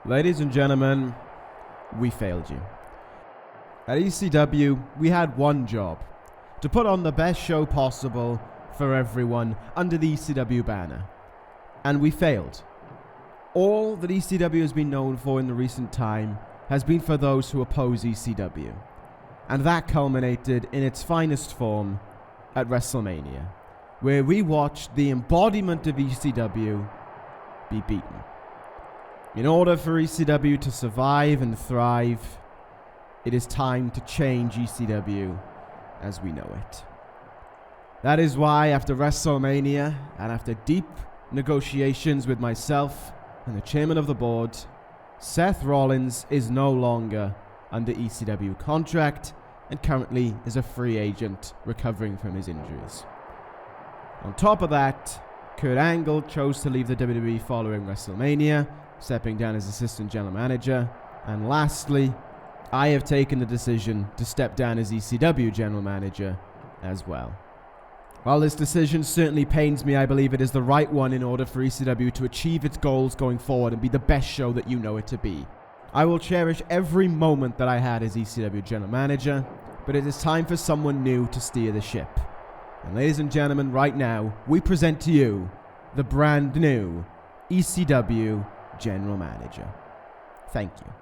Ladies and gentlemen, we failed you. At ECW, we had one job: to put on the best show possible for everyone under the ECW banner. And we failed. All that ECW has been known for in the recent time has been for those who oppose ECW. And that culminated in its finest form at WrestleMania, where we watched the embodiment of ECW be beaten. In order for ECW to survive and thrive, it is time to change ECW as we know it. That is why, after WrestleMania, and after deep negotiations with myself and the chairman of the board, Seth Rollins is no longer under ECW contract and currently is a free agent recovering from his injuries. On top of that, Kurt Angle chose to leave the WWE following WrestleMania, stepping down as assistant general manager. And lastly, I have taken the decision to step down as ECW general manager as well. While this decision certainly pains me, I believe it is the right one in order for ECW to achieve its goals going forward and be the best show that you know it to be. I will cherish every moment that I had as ECW general manager, but it is time for someone new to steer the ship. And ladies and gentlemen, right now, we present to you the brand new ECW general manager. Thank you.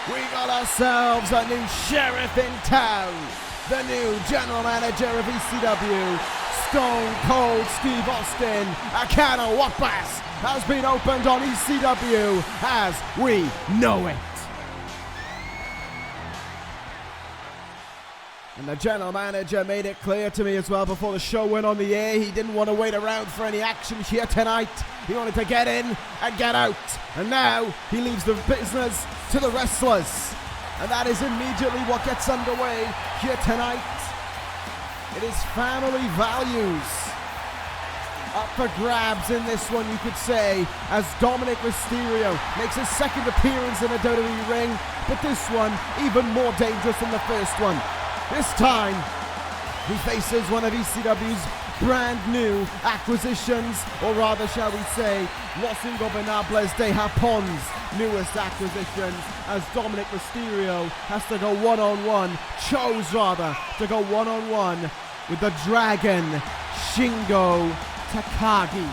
We got ourselves a new sheriff in town, the new general manager of ECW, Stone Cold Steve Austin. A can of whoppers has been opened on ECW as we know it. And the general manager made it clear to me as well before the show went on the air, he didn't want to wait around for any action here tonight. He wanted to get in and get out. And now he leaves the business to the wrestlers. And that is immediately what gets underway here tonight. It is family values up for grabs in this one, you could say, as Dominic Mysterio makes his second appearance in a WWE ring, but this one even more dangerous than the first one. This time, He faces one of ECW's brand new acquisitions, or rather shall we say, Los Ingobernables de Japon's newest acquisitions, as Dominic Mysterio has to go one-on-one, chose rather to go one-on-one with the Dragon, Shingo Takagi.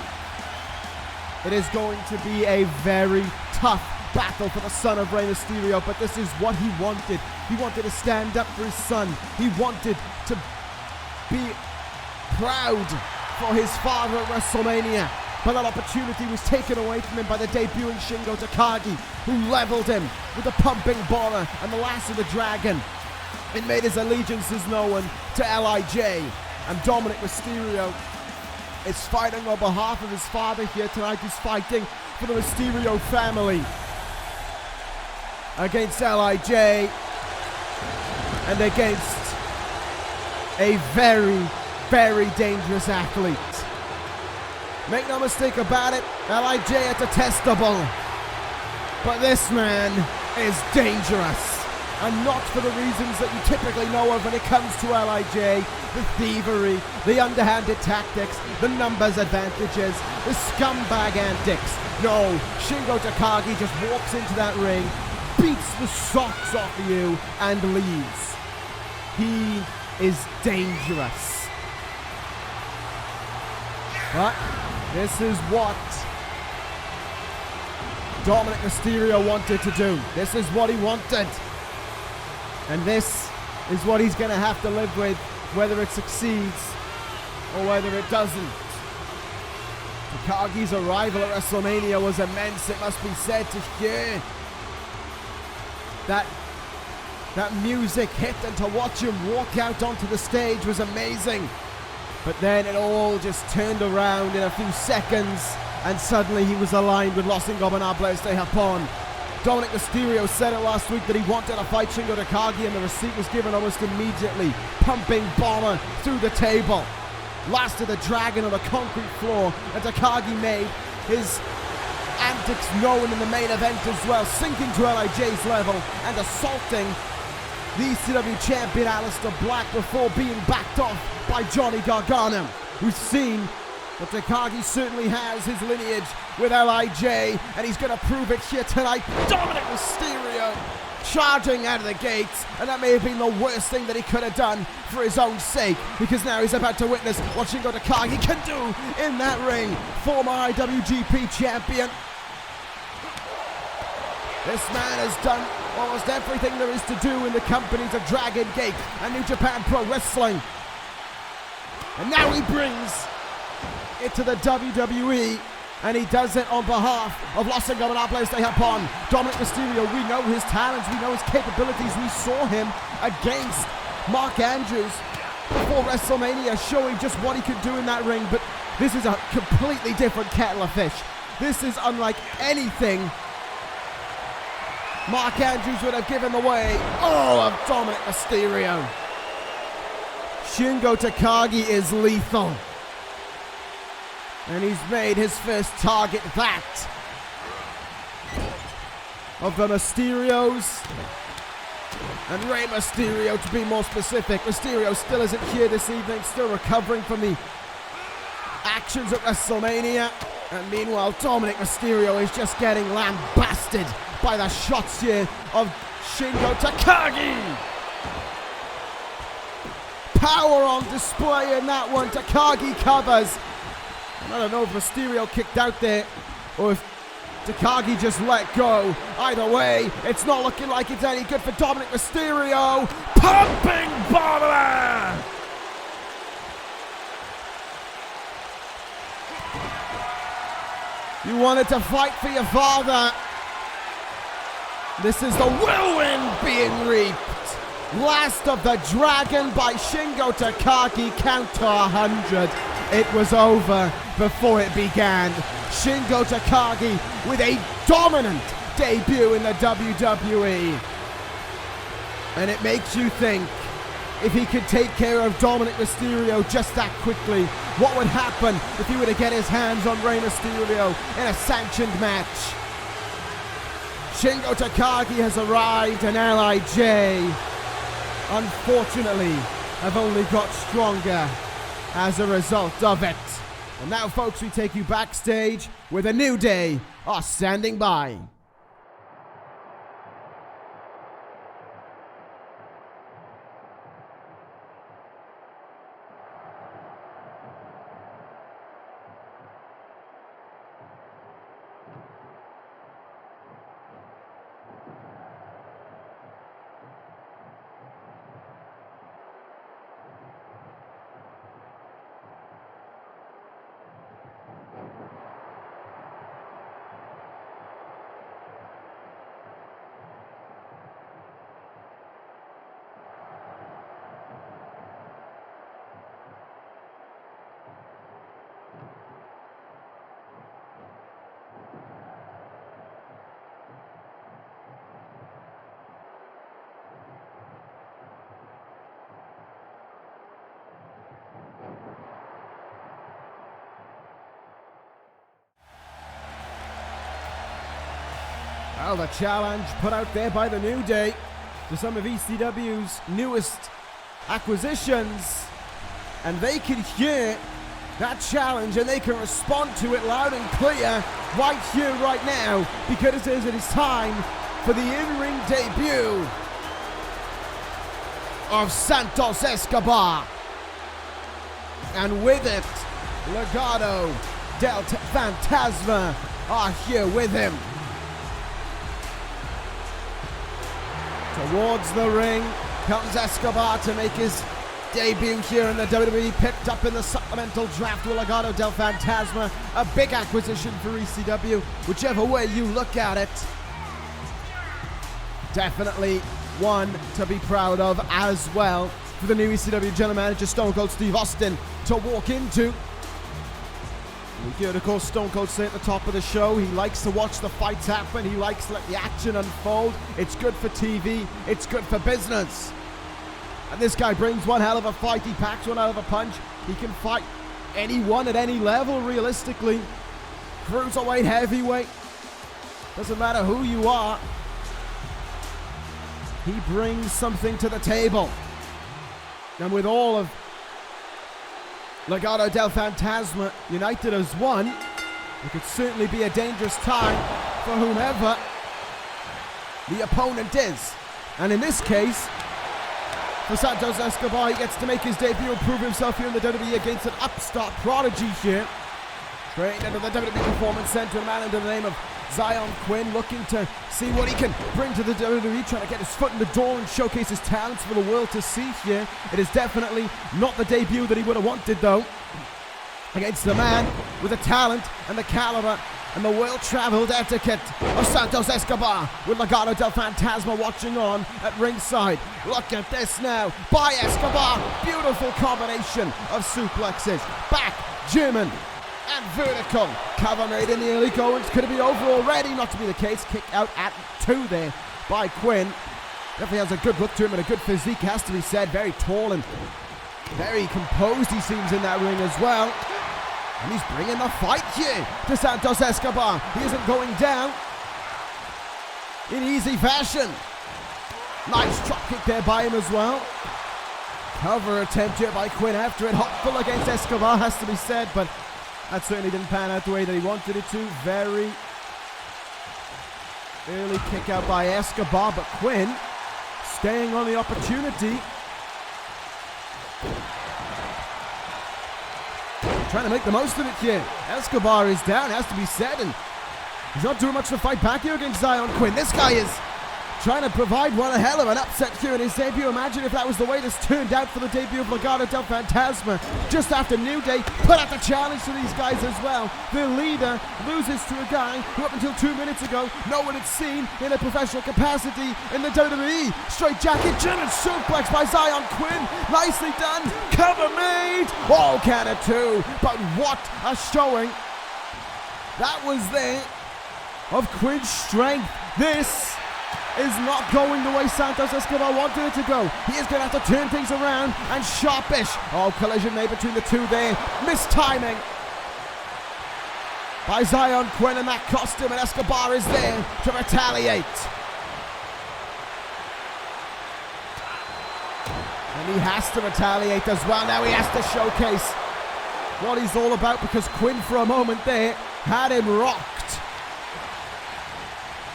It is going to be a very tough battle for the son of Rey Mysterio, but this is what he wanted. He wanted to stand up for his son. He wanted to be proud for his father at WrestleMania. But that opportunity was taken away from him by the debuting Shingo Takagi, who leveled him with the pumping bomber and the last of the Dragon. It made his allegiances known to LIJ, and Dominic Mysterio is fighting on behalf of his father here tonight. He's fighting for the Mysterio family against LIJ and against a very, very dangerous athlete. Make no mistake about it, LIJ is detestable, but this man is dangerous. And not for the reasons that you typically know of when it comes to LIJ. The thievery, the underhanded tactics, the numbers advantages, the scumbag antics. No, Shingo Takagi just walks into that ring, beats the socks off of you, and leaves. He is dangerous. But this is what Dominic Mysterio wanted to do. This is what he wanted. And this is what he's going to have to live with, whether it succeeds or whether it doesn't. Takagi's arrival at WrestleMania was immense, it must be said, to hear that music hit and to watch him walk out onto the stage was amazing. But then it all just turned around in a few seconds, and suddenly he was aligned with Los Ingobernables de Japón. Dominic Mysterio said it last week that he wanted to fight Shingo Takagi, and the receipt was given almost immediately. Pumping bomber through the table. Last of the Dragon on the concrete floor, and Takagi made his antics known in the main event as well, sinking to LIJ's level and assaulting the ECW champion Aleister Black before being backed off by Johnny Gargano. We've seen that Takagi certainly has his lineage with LIJ, and he's going to prove it here tonight. Dominic Mysterio charging out of the gates, and that may have been the worst thing that he could have done for his own sake, because now he's about to witness what Shingo Takagi can do in that ring. Former IWGP champion. This man has done almost everything there is to do in the companies of Dragon Gate and New Japan Pro Wrestling. And now he brings it to the WWE, and he does it on behalf of Los Ingobernables de Japón. Dominic Mysterio, we know his talents, we know his capabilities. We saw him against Mark Andrews before WrestleMania, showing just what he could do in that ring, but this is a completely different kettle of fish. This is unlike anything Mark Andrews would have given away. Oh, of Dominic Mysterio. Shingo Takagi is lethal. And he's made his first target that of the Mysterios and Rey Mysterio, to be more specific. Mysterio still isn't here this evening, still recovering from the actions at WrestleMania. And meanwhile, Dominic Mysterio is just getting lambasted by the shots here of Shingo Takagi. Power on display in that one. Takagi covers. And I don't know if Mysterio kicked out there or if Takagi just let go. Either way, it's not looking like it's any good for Dominic Mysterio. Pumping bomber! You wanted to fight for your father. This is the whirlwind being reaped. Last of the Dragon by Shingo Takagi. Count to 100. It was over before it began. Shingo Takagi with a dominant debut in the WWE. And it makes you think, if he could take care of Dominic Mysterio just that quickly, what would happen if he were to get his hands on Rey Mysterio in a sanctioned match? Shingo Takagi has arrived, and LIJ, unfortunately, have only got stronger as a result of it. And now, folks, we take you backstage where the New Day are standing by. Well, the challenge put out there by the New Day to some of ECW's newest acquisitions, and they can hear that challenge and they can respond to it loud and clear right here, right now, because it is time for the in-ring debut of Santos Escobar, and with it, Legado del Fantasma are here with him. Towards the ring comes Escobar to make his debut here in the WWE, picked up in the supplemental draft with Legado del Fantasma, a big acquisition for ECW, whichever way you look at it. Definitely one to be proud of as well for the new ECW General Manager Stone Cold Steve Austin to walk into. We heard, of course, Stone Cold say at the top of the show, he likes to watch the fights happen, he likes to let the action unfold. It's good for TV, it's good for business. And this guy brings one hell of a fight, he packs one hell of a punch. He can fight anyone at any level, realistically. Cruiserweight, heavyweight, doesn't matter who you are. He brings something to the table. And with all of Legado del Fantasma united as one, it could certainly be a dangerous time for whomever the opponent is. And in this case, for Santos Escobar, he gets to make his debut and prove himself here in the WWE against an upstart prodigy here. Trained into the WWE Performance Center, a man under the name of Zion Quinn, looking to see what he can bring to the WWE, trying to get his foot in the door and showcase his talents for the world to see here. It is definitely not the debut that he would have wanted, though, against the man with the talent and the caliber and the well-traveled etiquette of Santos Escobar, with Legado del Fantasma watching on at ringside. Look at this now by Escobar. Beautiful combination of suplexes, back, German, and vertical. Cover made in the early goings. Could it be over already? Not to be the case. Kick out at 2 there by Quinn. Definitely has a good look to him and a good physique, has to be said. Very tall and very composed he seems in that ring as well. And he's bringing the fight here to Santos Escobar. He isn't going down in easy fashion. Nice drop kick there by him as well. Cover attempt here by Quinn after it. Hopeful against Escobar, has to be said, but that certainly didn't pan out the way that he wanted it to. Very early kick out by Escobar, but Quinn staying on the opportunity. Trying to make the most of it here. Escobar is down, has to be said, and he's not doing much to fight back here against Zion Quinn. This guy is trying to provide one hell of an upset here in his debut. Imagine if that was the way this turned out for the debut of Legado del Fantasma. Just after New Day put out the challenge to these guys as well. The leader loses to a guy who up until 2 minutes ago no one had seen in a professional capacity in the WWE. Straight jacket, German suplex by Zion Quinn. Nicely done. Cover made. All can of 2. But what a showing that was there of Quinn's strength. This is not going the way Santos Escobar wanted it to go. He is going to have to turn things around, and sharpish. Oh, collision made between the two there. Mistiming by Zion Quinn, and that cost him, and Escobar is there to retaliate. And And he has to retaliate as well. Now he has to showcase what he's all about, because Quinn for a moment there had him rocked.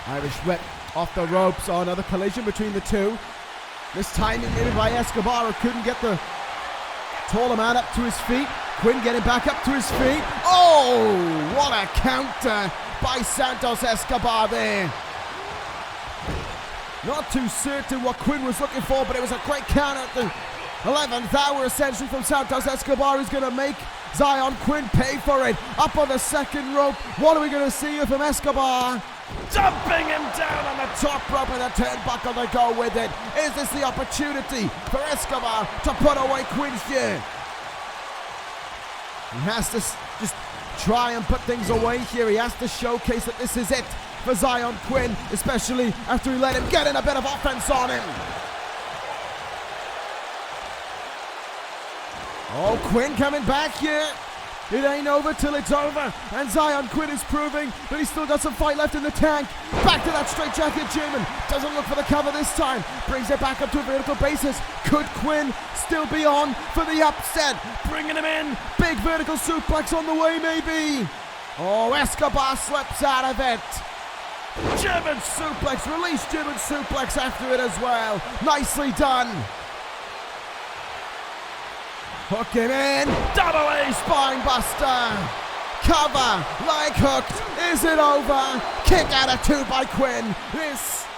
Irish whip off the ropes. Oh, another collision between the two. This timing maybe by Escobar, who couldn't get the taller man up to his feet. Quinn getting back up to his feet. Oh, what a counter by Santos Escobar there. Not too certain what Quinn was looking for, but it was a great counter at the 11th hour essentially from Santos Escobar, who's going to make Zion Quinn pay for it. Up on the second rope. What are we going to see here from Escobar? Dumping him down on the top rope and a turnbuckle to go with it. Is this the opportunity for Escobar to put away Quinn's gear? He has to just try and put things away here. He has to showcase that this is it for Zion Quinn, especially after he let him get in a bit of offense on him. Oh, Quinn coming back here. It ain't over till it's over, and Zion Quinn is proving that he's still got some fight left in the tank. Back to that straight jacket German. Doesn't look for the cover this time. Brings it back up to a vertical basis. Could Quinn still be on for the upset? Bringing him in. Big vertical suplex on the way maybe. Oh, Escobar slips out of it. German suplex. Release German suplex after it as well. Nicely done. Hook him in. Double A spine buster. Cover. Leg hooked. Is it over? Kick out of two by Quinn. This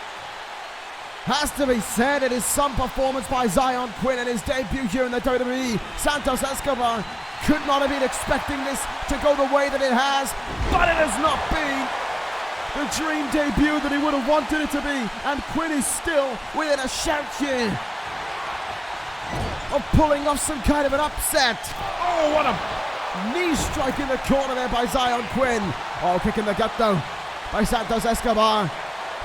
has to be said. It is some performance by Zion Quinn in his debut here in the WWE. Santos Escobar could not have been expecting this to go the way that it has, but it has not been the dream debut that he would have wanted it to be. And Quinn is still within a shout here of pulling off some kind of an upset. Oh, what a knee strike in the corner there by Zion Quinn. Oh, kick in the gut though by Santos Escobar.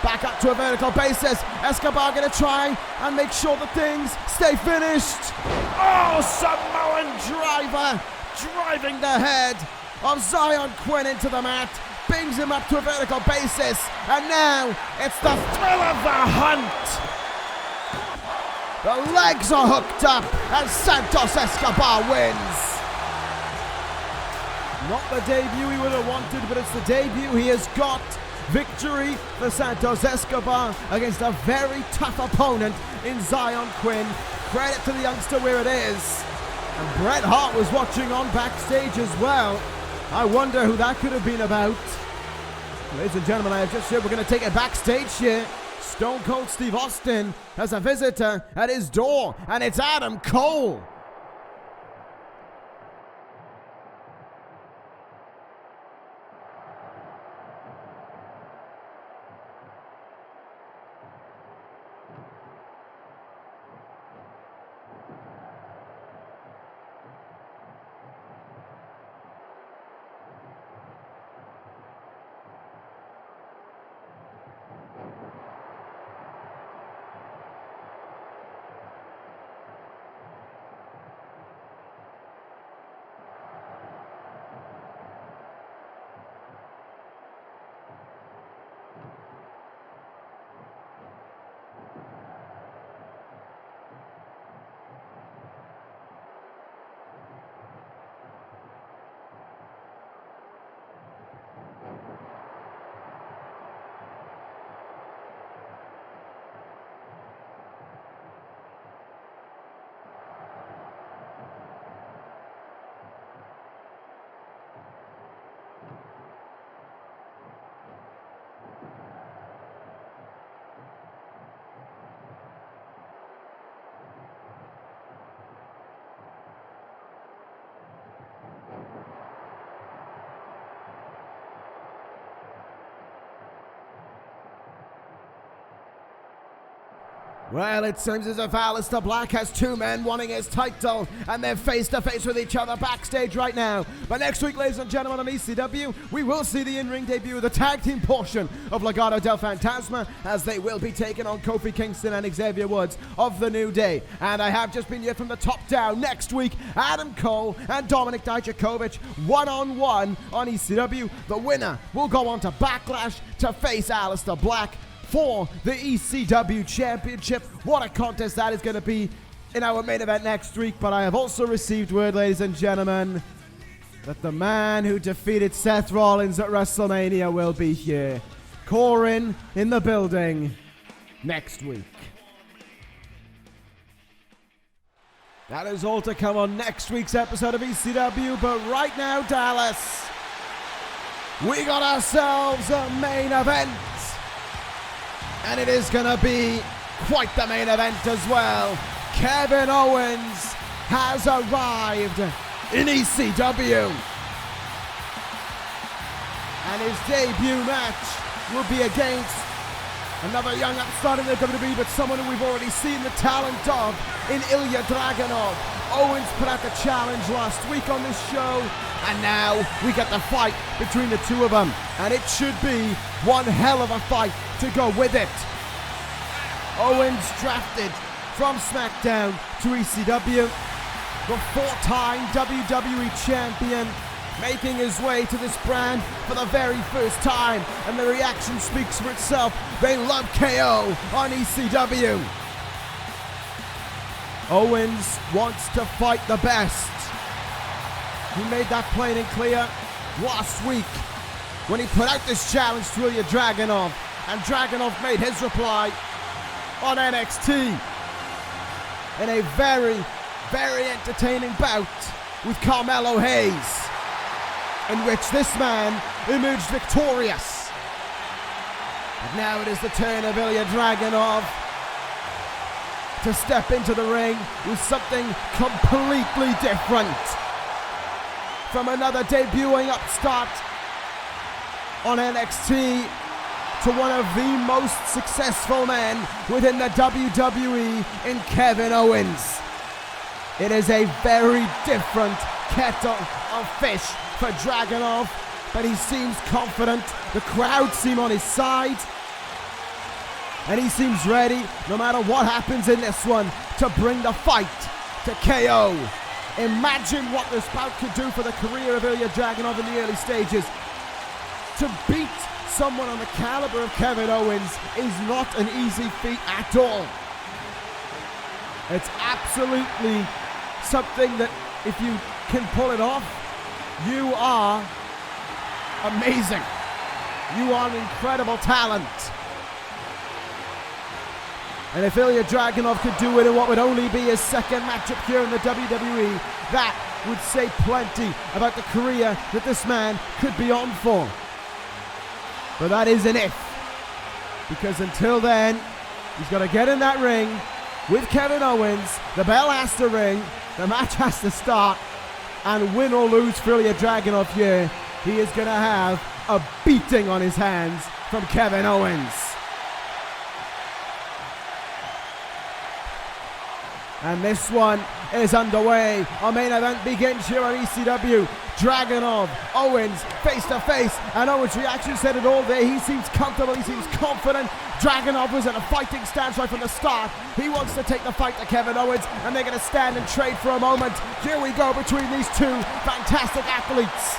Back up to a vertical basis. Escobar gonna try and make sure that things stay finished. Oh, Samoan driver driving the head of Zion Quinn into the mat. Brings him up to a vertical basis. And now it's the thrill of the hunt. The legs are hooked up, and Santos Escobar wins. Not the debut he would have wanted, but it's the debut he has got. Victory for Santos Escobar against a very tough opponent in Zion Quinn. Credit to the youngster where it is. And Bret Hart was watching on backstage as well. I wonder who that could have been about. Ladies and gentlemen, I have just said we're going to take it backstage here. Stone Cold Steve Austin has a visitor at his door, and it's Adam Cole. Well, it seems as if Aleister Black has two men wanting his title, and they're face to face with each other backstage right now. But next week, ladies and gentlemen, on ECW, we will see the in-ring debut of the tag team portion of Legado del Fantasma, as they will be taking on Kofi Kingston and Xavier Woods of the New Day. And I have just been here from the top down. Next week, Adam Cole and Dominik Dijakovic one-on-one on ECW. The winner will go on to Backlash to face Aleister Black for the ECW Championship. What a contest that is going to be. in our main event next week, but I have also received word, ladies and gentlemen, that the man who defeated Seth Rollins at WrestleMania will be here. Corin in the building next week. That is all to come on next week's episode of ECW, but right now, Dallas, we got ourselves a main event. And it is going to be quite the main event as well. Kevin Owens has arrived in ECW. And his debut match will be against another young upstart in the WWE, but someone who we've already seen the talent of in Ilya Dragunov. Owens put out the challenge last week on this show, and now we get the fight between the two of them. And it should be one hell of a fight to go with it. Owens drafted from SmackDown to ECW, the four-time WWE champion, making his way to this brand for the very first time, and the reaction speaks for itself. They love KO on ECW. Owens wants to fight the best. He made that plain and clear last week when he put out this challenge to Ilya Dragunov, and Dragunov made his reply on NXT in a very, very entertaining bout with Carmelo Hayes, in which this man emerged victorious. But now it is the turn of Ilya Dragunov to step into the ring with something completely different. From another debuting upstart on NXT to one of the most successful men within the WWE in Kevin Owens. It is a very different kettle of fish for Dragunov, but he seems confident. The crowd seem on his side, and he seems ready, no matter what happens in this one, to bring the fight to KO. Imagine what this bout could do for the career of Ilya Dragunov in the early stages. To beat someone on the caliber of Kevin Owens is not an easy feat at all. It's absolutely something that if you can pull it off, you are amazing. You are an incredible talent. And if Ilya Dragunov could do it in what would only be his second matchup here in the WWE, that would say plenty about the career that this man could be on for. But that is an if. Because until then, he's got to get in that ring with Kevin Owens. The bell has to ring. The match has to start. And win or lose for Ilya Dragunov here, he is going to have a beating on his hands from Kevin Owens. And this one is underway. Our main event begins here on ECW. Dragunov, Owens, face to face, and Owens' reaction said it all there. He seems comfortable, he seems confident. Dragunov was in a fighting stance right from the start. He wants to take the fight to Kevin Owens, and they're going to stand and trade for a moment. Here we go between these two fantastic athletes.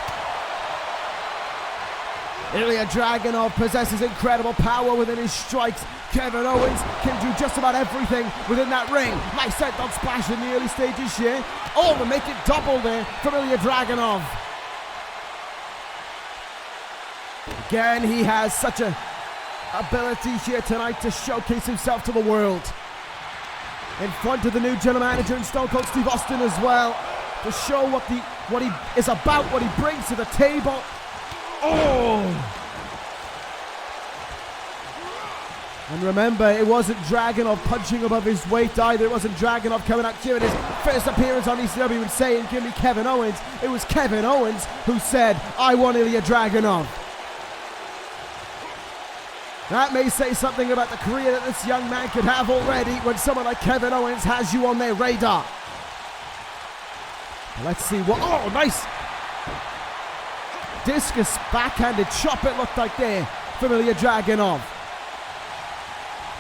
Ilya Dragunov possesses incredible power within his strikes. Kevin Owens can do just about everything within that ring. Nice set-dog splash in the early stages here. Oh, to make it double there from Ilya Dragunov. Again, he has such a ability here tonight to showcase himself to the world. In front of the new general manager and Stone Cold Steve Austin as well, to show what he is about, what he brings to the table. Oh! And remember, it wasn't Dragunov punching above his weight either. It wasn't Dragunov coming out here in his first appearance on ECW and saying, "Give me Kevin Owens." It was Kevin Owens who said, "I want Ilya Dragunov." That may say something about the career that this young man could have already when someone like Kevin Owens has you on their radar. Let's see what... Oh, nice! Discus backhanded chop, it looked like there from Ilya Dragunov.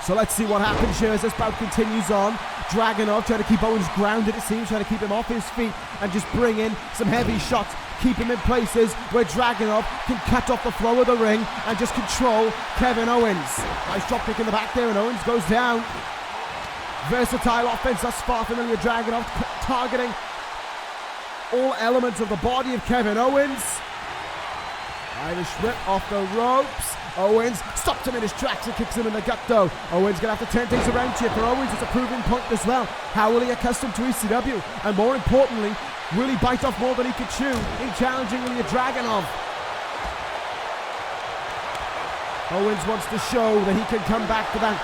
So let's see what happens here as this bout continues on. Dragunov trying to keep Owens grounded, it seems, trying to keep him off his feet and just bring in some heavy shots, keep him in places where Dragunov can cut off the flow of the ring and just control Kevin Owens. Nice drop kick in the back there, and Owens goes down. Versatile offense thus far from Ilya Dragunov, targeting all elements of the body of Kevin Owens. Irish whip off the ropes. Owens stops him in his tracks and kicks him in the gut though. Owens gonna have to turn things around here. For Owens, it's a proving point as well. How will he accustom to ECW? And more importantly, will he bite off more than he could chew in challenging Ilya Dragunov? Owens wants to show that he can come back to that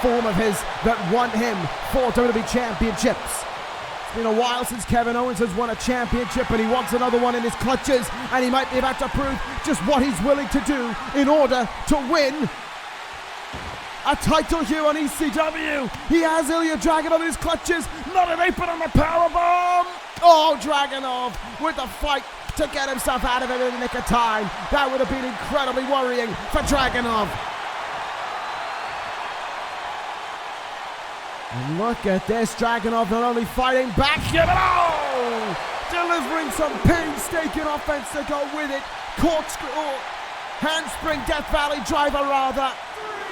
form of his that won him 4 WWE championships. It's been a while since Kevin Owens has won a championship, and he wants another one in his clutches, and he might be about to prove just what he's willing to do in order to win a title here on ECW. He has Ilya Dragunov in his clutches, not an apron on the powerbomb. Oh, Dragunov with the fight to get himself out of it in the nick of time. That would have been incredibly worrying for Dragunov. And look at this, Dragunov not only fighting back here, but delivering some painstaking offense to go with it. Corkscrew, handspring, Death Valley driver rather,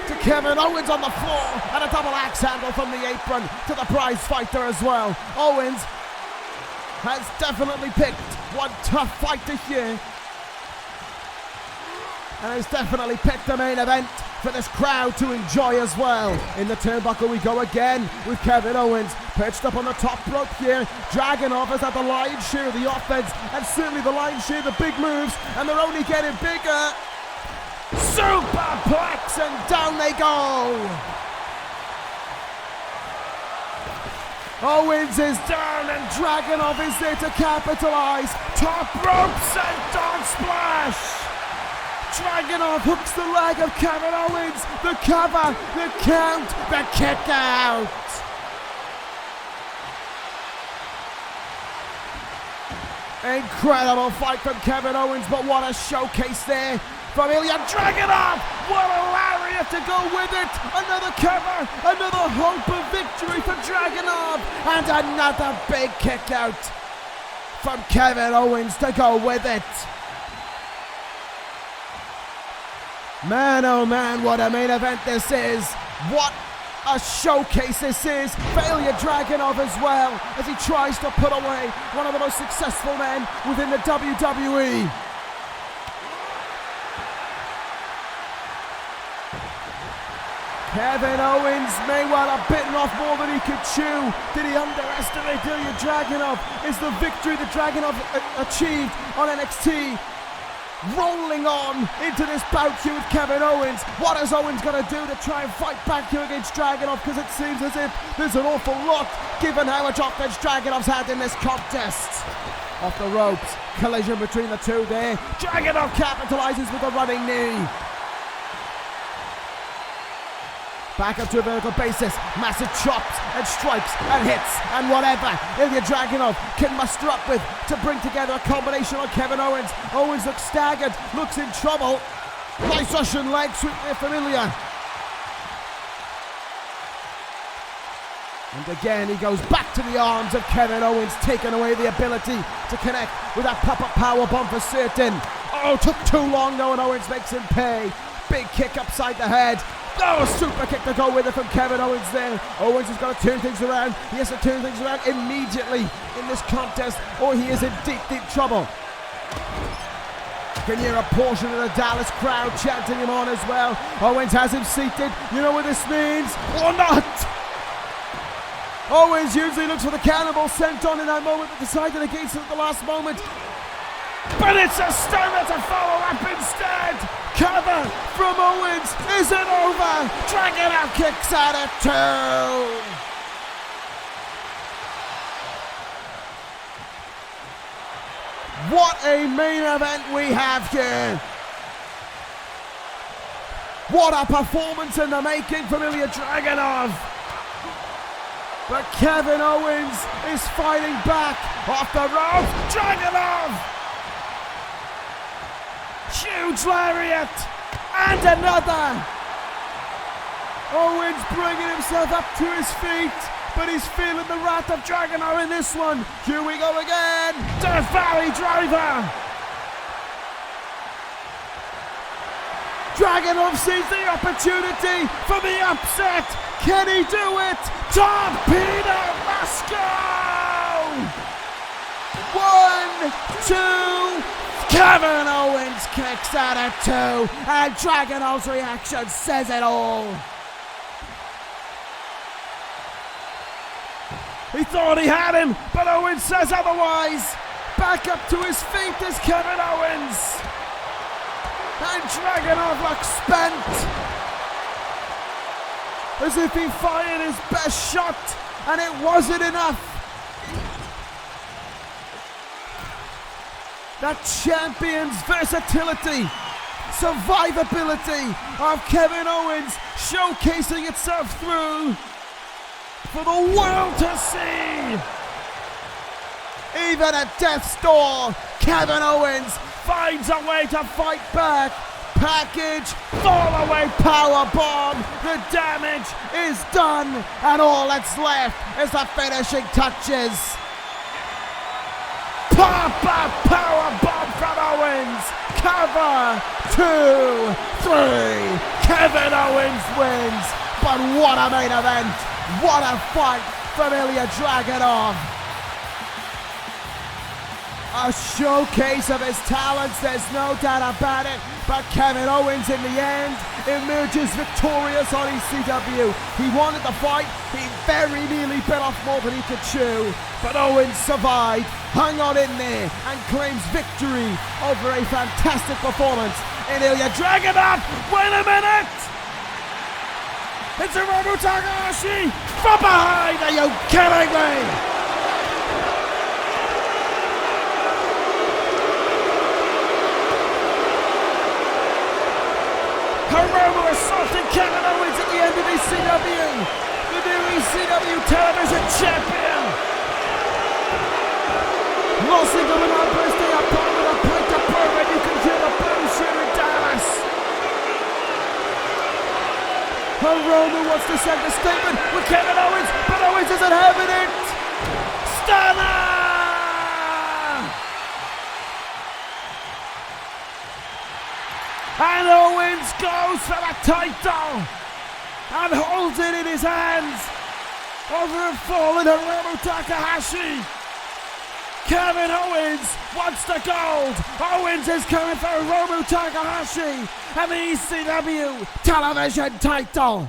to Kevin Owens on the floor, and a double axe handle from the apron to the prize fighter as well. Owens has definitely picked one tough fight this year, and has definitely picked the main event for this crowd to enjoy as well. In the turnbuckle we go again with Kevin Owens perched up on the top rope here. Dragunov has had the lion's share of the offense, and certainly the lion's share of the big moves, and they're only getting bigger. Superplex, and down they go. Owens is down, and Dragunov is there to capitalize. Top ropes and dog splash. Dragunov hooks the leg of Kevin Owens. The cover, the count, the kick out. Incredible fight from Kevin Owens, but what a showcase there from Ilya Dragunov. What a lariat to go with it. Another cover, another hope of victory for Dragunov, and another big kick out from Kevin Owens to go with it. Man, oh man, what a main event this is. What a showcase this is for Ilya Dragunov as well, as he tries to put away one of the most successful men within the WWE. Kevin Owens may well have bitten off more than he could chew. Did he underestimate Ilya Dragunov? Is the victory that Dragunov achieved on NXT rolling on into this bout here with Kevin Owens? What is Owens going to do to try and fight back here against Dragunov? Because it seems as if there's an awful lot, given how much offense Dragunov's had in this contest. Off the ropes, collision between the two there. Dragunov capitalizes with a running knee. Back up to a vertical basis, massive chops and strikes and hits and whatever Ilya Dragunov can muster up with to bring together a combination on Kevin Owens. Owens looks staggered, looks in trouble. Nice Russian leg sweep there from Ilya. And again he goes back to the arms of Kevin Owens, taking away the ability to connect with that pop-up powerbomb for certain. Oh, took too long though, and Owens makes him pay. Big kick upside the head. Oh, a super kick to go with it from Kevin Owens there. Owens has got to turn things around. He has to turn things around immediately in this contest, or he is in deep, deep trouble. You can hear a portion of the Dallas crowd chanting him on as well. Owens has him seated. You know what this means? Or not! Owens usually looks for the cannibal senton in that moment, but decided against it at the last moment. But it's a stunner to follow up instead. Cover from Owens. Is it over? Dragunov kicks out at 2. What a main event we have here. What a performance in the making from Ilya Dragunov. But Kevin Owens is fighting back off the rope. Dragunov! Huge lariat! And another! Owens bringing himself up to his feet, but he's feeling the wrath of Dragunov in this one. Here we go again! Death Valley driver! Dragunov sees the opportunity for the upset. Can he do it? Torpedo Moscow! 1, 2. Kevin Owens kicks out at 2, and Dragunov's reaction says it all. He thought he had him, but Owens says otherwise. Back up to his feet is Kevin Owens. And Dragunov looks spent, as if he fired his best shot, and it wasn't enough. That champion's versatility, survivability of Kevin Owens showcasing itself through for the world to see. Even at death's door, Kevin Owens finds a way to fight back. Package, fall away powerbomb. The damage is done, and all that's left is the finishing touches. Pop-up powerbomb from Owens. Cover, 2, 3. Kevin Owens wins. But what a main event. What a fight from Ilya Dragunov. A showcase of his talents, there's no doubt about it. But Kevin Owens in the end emerges victorious on ECW. He wanted the fight, he very nearly bit off more than he could chew. But Owens survived, hung on in there, and claims victory over a fantastic performance in Ilya Dragunov. Wait a minute! It's Hiromu Takahashi from behind! Are you kidding me? Hiromu assaulting Kevin Owens at the end of ECW, the new ECW television champion. Losing him an bursting apart with a point to prove, and you can hear the boom here in Dallas. Hiromu wants to send a statement with Kevin Owens, but Owens isn't having it. Stunner! And Owens goes for the title and holds it in his hands over a fallen Hiromu Takahashi. Kevin Owens wants the gold. Owens is coming for Hiromu Takahashi and the ECW television title.